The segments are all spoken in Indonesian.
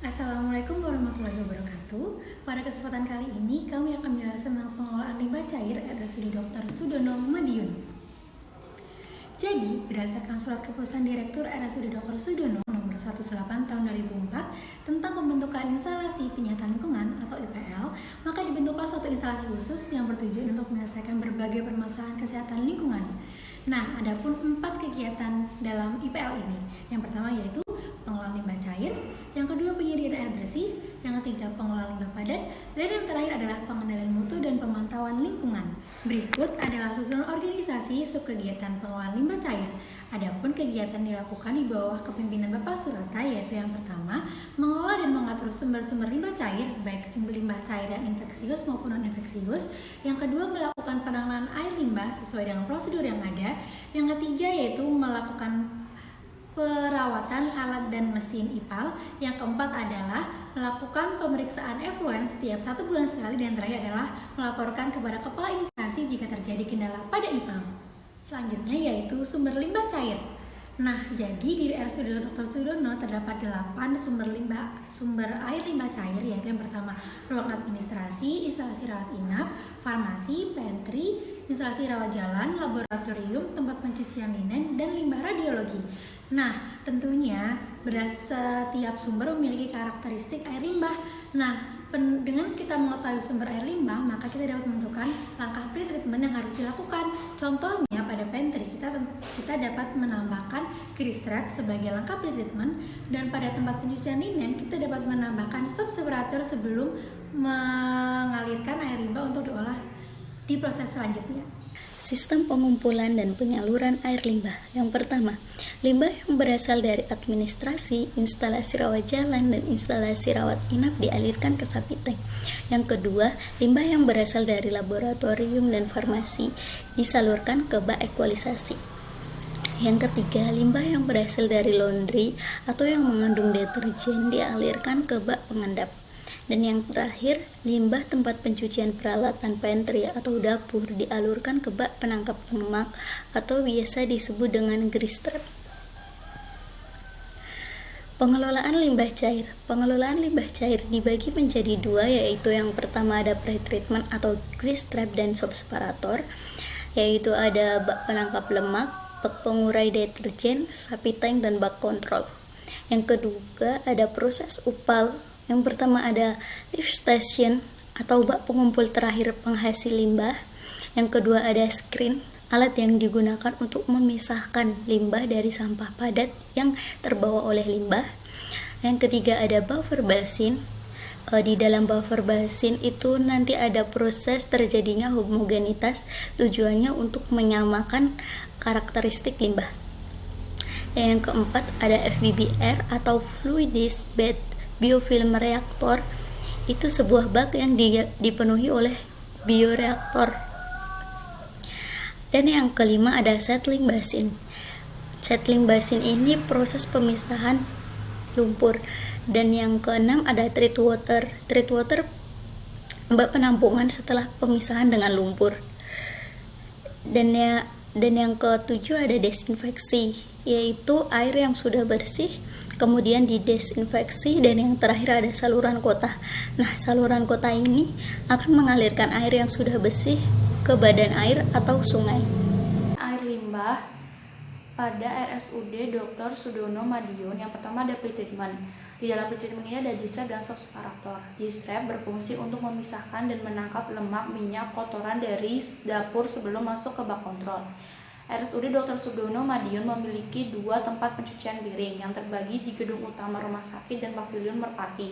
Assalamualaikum warahmatullahi wabarakatuh. Pada kesempatan kali ini kami akan membahas tentang pengelolaan limbah cair RSUD Dr. Sudono Madiun. Jadi, berdasarkan surat keputusan Direktur RSUD Dr. Sudono nomor 18 tahun 2004 tentang pembentukan instalasi penyataan lingkungan atau IPL, maka dibentuklah suatu instalasi khusus yang bertujuan untuk menyelesaikan berbagai permasalahan kesehatan lingkungan. Nah, adapun 4 kegiatan dalam IPL ini. Yang pertama yaitu pengelolaan limbah cair, yang kedua penyediaan air bersih, yang ketiga pengelolaan limbah padat, dan yang terakhir adalah pengendalian mutu dan pemantauan lingkungan. Berikut adalah susunan organisasi subkegiatan pengelolaan limbah cair. Adapun kegiatan dilakukan di bawah kepemimpinan Bapak Surata, yaitu yang pertama mengelola dan mengatur sumber-sumber limbah cair, baik sumber limbah cair yang infeksius maupun non-infeksius. Yang kedua melakukan penanganan air limbah sesuai dengan prosedur yang ada. Yang ketiga yaitu melakukan perawatan alat dan mesin IPAL. Yang keempat adalah melakukan pemeriksaan effluent setiap 1 bulan sekali. Dan yang terakhir adalah melaporkan kepada kepala instansi jika terjadi kendala pada IPAL. Selanjutnya yaitu sumber limbah cair. Nah, jadi di RSUD Dr. Sudono terdapat 8 sumber air limbah cair, yaitu yang pertama ruang administrasi, instalasi rawat inap, farmasi, pantry, instalasi rawat jalan, laboratorium, tempat pencucian linen, dan limbah radiologi. Nah, tentunya setiap sumber memiliki karakteristik air limbah. Nah, dengan kita mengetahui sumber air limbah, maka kita dapat menentukan langkah pretreatment yang harus dilakukan. Contohnya pada pantry kita dapat menambahkan grease trap sebagai langkah pretreatment, dan pada tempat pencucian linen kita dapat menambahkan subseparator sebelum mengalirkan air limbah untuk diolah di proses selanjutnya. Sistem pengumpulan dan penyaluran air limbah. Yang pertama, limbah yang berasal dari administrasi, instalasi rawat jalan, dan instalasi rawat inap dialirkan ke sapi tank. Yang kedua, limbah yang berasal dari laboratorium dan farmasi disalurkan ke bak ekualisasi. Yang ketiga, limbah yang berasal dari laundry atau yang mengandung deterjen dialirkan ke bak pengendap. Dan yang terakhir, limbah tempat pencucian peralatan pantry atau dapur dialurkan ke bak penangkap lemak atau biasa disebut dengan grease trap. Pengelolaan limbah cair. Pengelolaan limbah cair dibagi menjadi 2, yaitu yang pertama ada pretreatment atau grease trap dan subseparator, yaitu ada bak penangkap lemak, bak pengurai deterjen, sapi tank, dan bak kontrol. Yang kedua ada proses UPAL. Yang pertama ada lift station atau bak pengumpul terakhir penghasil limbah. Yang kedua ada screen, alat yang digunakan untuk memisahkan limbah dari sampah padat yang terbawa oleh limbah. Yang ketiga ada buffer basin. Di dalam buffer basin itu nanti ada proses terjadinya homogenitas, tujuannya untuk menyamakan karakteristik limbah. Yang keempat ada FBBR atau fluidized bed biofilm reaktor. Itu sebuah bak yang dipenuhi oleh bioreaktor. Dan yang kelima ada settling basin. Settling basin ini proses pemisahan lumpur. Dan yang keenam ada treat water. Treat water bak penampungan setelah pemisahan dengan lumpur. Dan yang ketujuh ada desinfeksi, yaitu air yang sudah bersih kemudian didesinfeksi. Dan yang terakhir ada saluran kota. Nah, saluran kota ini akan mengalirkan air yang sudah bersih ke badan air atau sungai. Air limbah pada RSUD Dr. Sudono Madiun, yang pertama ada pretreatment. Di dalam pretreatment ini ada G-strap dan subseparator. G-strap berfungsi untuk memisahkan dan menangkap lemak, minyak, kotoran dari dapur sebelum masuk ke bak kontrol. RSUD Dr. Sudono Madiun memiliki 2 tempat pencucian piring yang terbagi di gedung utama rumah sakit dan pavilion Merpati.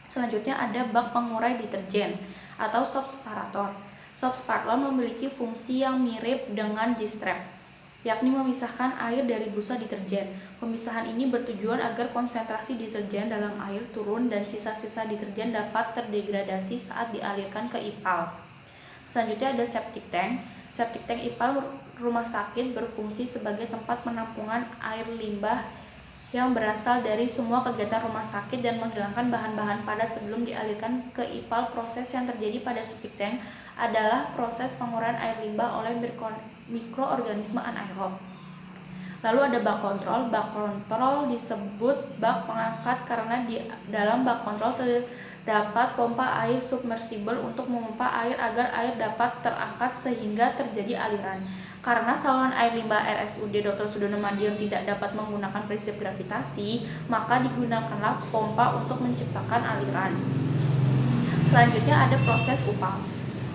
Selanjutnya ada bak pengurai deterjen atau subseparator. Subseparator memiliki fungsi yang mirip dengan G-strap, yakni memisahkan air dari busa deterjen. Pemisahan ini bertujuan agar konsentrasi deterjen dalam air turun dan sisa-sisa deterjen dapat terdegradasi saat dialirkan ke IPAL. Selanjutnya ada septic tank. Septic tank IPAL rumah sakit berfungsi sebagai tempat penampungan air limbah yang berasal dari semua kegiatan rumah sakit dan menghilangkan bahan-bahan padat sebelum dialirkan ke IPAL. Proses yang terjadi pada septic tank adalah proses penguraian air limbah oleh mikroorganisme anaerob. Lalu ada bak kontrol. Bak kontrol disebut bak pengangkat karena di dalam bak kontrol terdapat pompa air submersible untuk memompa air agar air dapat terangkat sehingga terjadi aliran. Karena saluran air limbah RSUD Dr. Sudono Madiun tidak dapat menggunakan prinsip gravitasi, maka digunakanlah pompa untuk menciptakan aliran. Selanjutnya ada proses upal.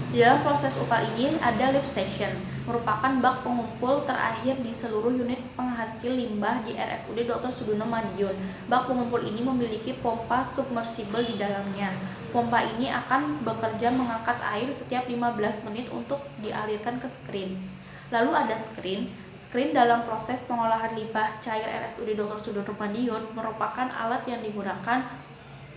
Di dalam proses upal ini ada lift station, merupakan bak pengumpul terakhir di seluruh unit penghasil limbah di RSUD Dr. Sudono Madiun. Bak pengumpul ini memiliki pompa submersible di dalamnya. Pompa ini akan bekerja mengangkat air setiap 15 menit untuk dialirkan ke screen. Lalu ada screen. Screen dalam proses pengolahan limbah cair RSUD Dr. Sudono Madiun merupakan alat yang digunakan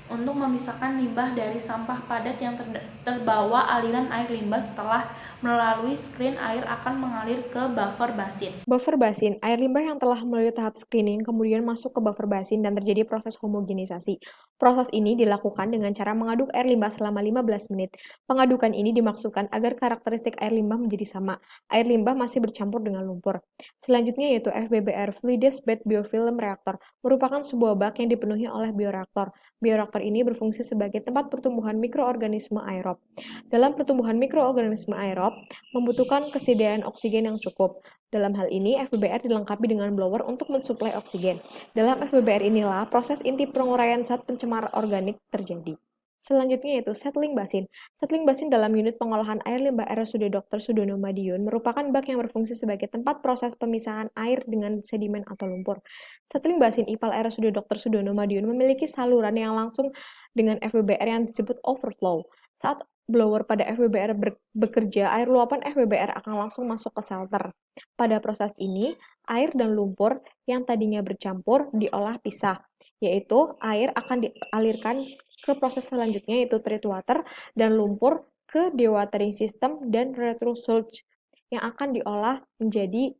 untuk memisahkan limbah dari sampah padat yang terbawa aliran air limbah. Setelah melalui screen, air akan mengalir ke buffer basin. Buffer basin, air limbah yang telah melalui tahap screening kemudian masuk ke buffer basin dan terjadi proses homogenisasi. Proses ini dilakukan dengan cara mengaduk air limbah selama 15 menit. Pengadukan ini dimaksudkan agar karakteristik air limbah menjadi sama. Air limbah masih bercampur dengan lumpur. Selanjutnya yaitu FBBR, Fluides Bed Biofilm Reactor, merupakan sebuah bak yang dipenuhi oleh bioreaktor. Bioreaktor ini berfungsi sebagai tempat pertumbuhan mikroorganisme aerob. Dalam pertumbuhan mikroorganisme aerob, membutuhkan kesediaan oksigen yang cukup. Dalam hal ini, FBBR dilengkapi dengan blower untuk mensuplai oksigen. Dalam FBBR inilah proses inti penguraian zat pencemar organik terjadi. Selanjutnya yaitu settling basin. Settling basin dalam unit pengolahan air limbah RSUD Dr. Sudono Madiun merupakan bak yang berfungsi sebagai tempat proses pemisahan air dengan sedimen atau lumpur. Settling basin IPAL RSUD Dr. Sudono Madiun memiliki saluran yang langsung dengan FBBR yang disebut overflow. Saat blower pada FBBR bekerja, air luapan FBBR akan langsung masuk ke shelter. Pada proses ini, air dan lumpur yang tadinya bercampur diolah pisah, yaitu air akan dialirkan ke proses selanjutnya yaitu treat water dan lumpur ke dewatering system dan retrosulj yang akan diolah menjadi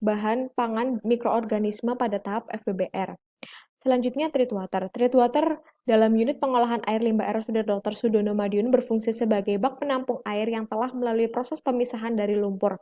bahan pangan mikroorganisme pada tahap FBBR. Selanjutnya treat water. Treat water dalam unit pengolahan air limbah RSUD Dr. Sudono Madiun berfungsi sebagai bak penampung air yang telah melalui proses pemisahan dari lumpur.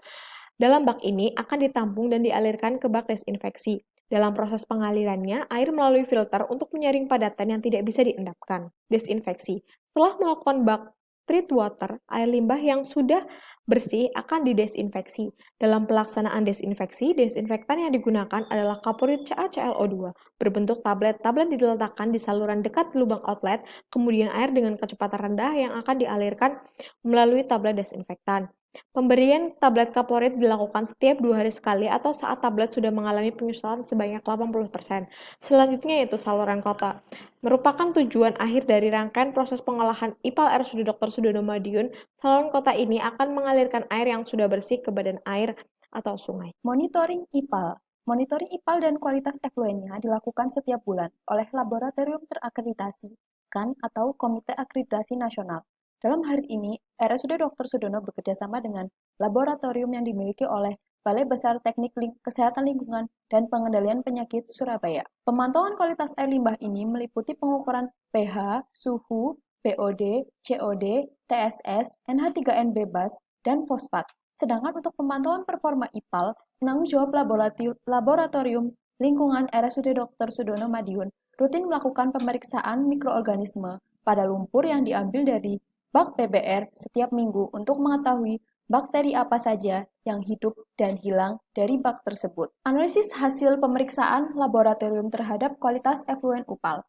Dalam bak ini akan ditampung dan dialirkan ke bak desinfeksi. Dalam proses pengalirannya, air melalui filter untuk menyaring padatan yang tidak bisa diendapkan. Desinfeksi. Setelah melakukan bak treat water, air limbah yang sudah bersih akan didesinfeksi. Dalam pelaksanaan desinfeksi, desinfektan yang digunakan adalah kaporit CaClO2 berbentuk tablet. Tablet diletakkan di saluran dekat lubang outlet, kemudian air dengan kecepatan rendah yang akan dialirkan melalui tablet desinfektan. Pemberian tablet kaporit dilakukan setiap 2 hari sekali atau saat tablet sudah mengalami penyusutan sebanyak 80%. Selanjutnya yaitu saluran kota. Merupakan tujuan akhir dari rangkaian proses pengolahan IPAL RSUD Dr. Sudono Madiun, saluran kota ini akan mengalirkan air yang sudah bersih ke badan air atau sungai. Monitoring IPAL. Monitoring IPAL dan kualitas efluennya dilakukan setiap bulan oleh laboratorium terakreditasi, KAN atau Komite Akreditasi Nasional. Dalam hari ini, RSUD Dr. Sudono bekerjasama dengan laboratorium yang dimiliki oleh Balai Besar Teknik Kesehatan Lingkungan dan Pengendalian Penyakit Surabaya. Pemantauan kualitas air limbah ini meliputi pengukuran pH, suhu, BOD, COD, TSS, NH3N bebas, dan fosfat. Sedangkan untuk pemantauan performa IPAL, penanggung jawab laboratorium lingkungan RSUD Dr. Sudono Madiun rutin melakukan pemeriksaan mikroorganisme pada lumpur yang diambil dari bak PBR setiap minggu untuk mengetahui bakteri apa saja yang hidup dan hilang dari bak tersebut. Analisis hasil pemeriksaan laboratorium terhadap kualitas efluen UPAL.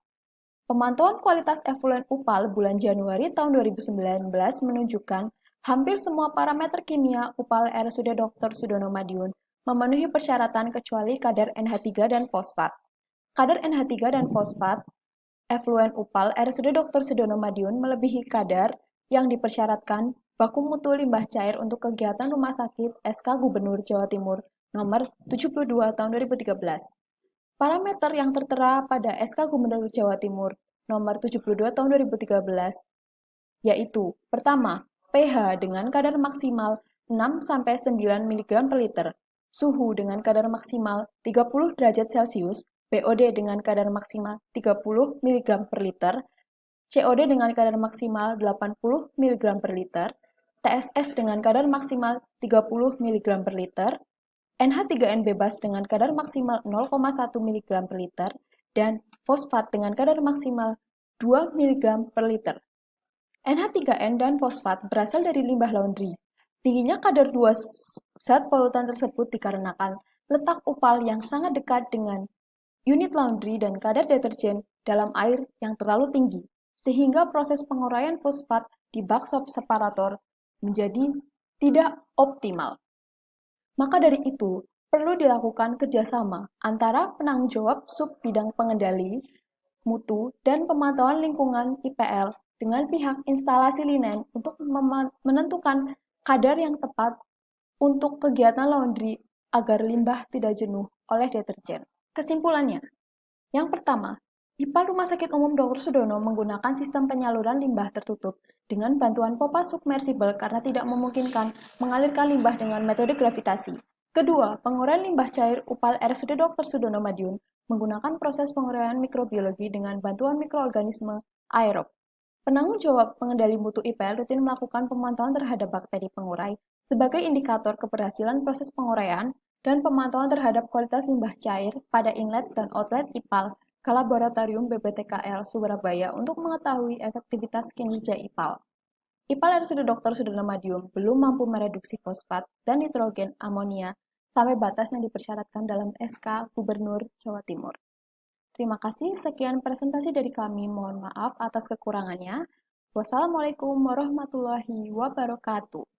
Pemantauan kualitas efluen UPAL bulan Januari tahun 2019 menunjukkan hampir semua parameter kimia UPAL RSUD Dr. Sudono Madiun memenuhi persyaratan kecuali kadar NH3 dan fosfat. Kadar NH3 dan fosfat efluen UPAL RSUD Dr. Sudono Madiun melebihi kadar yang dipersyaratkan baku mutu limbah cair untuk kegiatan Rumah Sakit SK Gubernur Jawa Timur nomor 72 tahun 2013. Parameter yang tertera pada SK Gubernur Jawa Timur nomor 72 tahun 2013 yaitu: pertama, pH dengan kadar maksimal 6-9 mg per liter, suhu dengan kadar maksimal 30 derajat Celcius, BOD dengan kadar maksimal 30 mg per liter, COD dengan kadar maksimal 80 mg per liter, TSS dengan kadar maksimal 30 mg per liter, NH3N bebas dengan kadar maksimal 0,1 mg per liter, dan fosfat dengan kadar maksimal 2 mg per liter. NH3N dan fosfat berasal dari limbah laundry. Tingginya kadar dua zat polutan tersebut dikarenakan letak upal yang sangat dekat dengan unit laundry dan kadar deterjen dalam air yang terlalu tinggi, sehingga proses penguraian fosfat di bak separator menjadi tidak optimal. Maka dari itu, perlu dilakukan kerjasama antara penanggung jawab sub bidang pengendali, mutu, dan pemantauan lingkungan IPL dengan pihak instalasi linen untuk menentukan kadar yang tepat untuk kegiatan laundry agar limbah tidak jenuh oleh deterjen. Kesimpulannya, yang pertama, IPAL Rumah Sakit Umum Dr. Sudono menggunakan sistem penyaluran limbah tertutup dengan bantuan pompa submersibel karena tidak memungkinkan mengalirkan limbah dengan metode gravitasi. Kedua, penguraian limbah cair UPAL RSUD Dr. Sudono Madiun menggunakan proses penguraian mikrobiologi dengan bantuan mikroorganisme aerob. Penanggung jawab pengendali mutu IPL rutin melakukan pemantauan terhadap bakteri pengurai sebagai indikator keberhasilan proses penguraian dan pemantauan terhadap kualitas limbah cair pada inlet dan outlet IPAL ke Laboratorium BPTKL Surabaya untuk mengetahui efektivitas kinerja IPAL. IPAL RSUD Dr. Sudono Madiun belum mampu mereduksi fosfat dan nitrogen amonia sampai batas yang dipersyaratkan dalam SK Gubernur Jawa Timur. Terima kasih, sekian presentasi dari kami. Mohon maaf atas kekurangannya. Wassalamualaikum warahmatullahi wabarakatuh.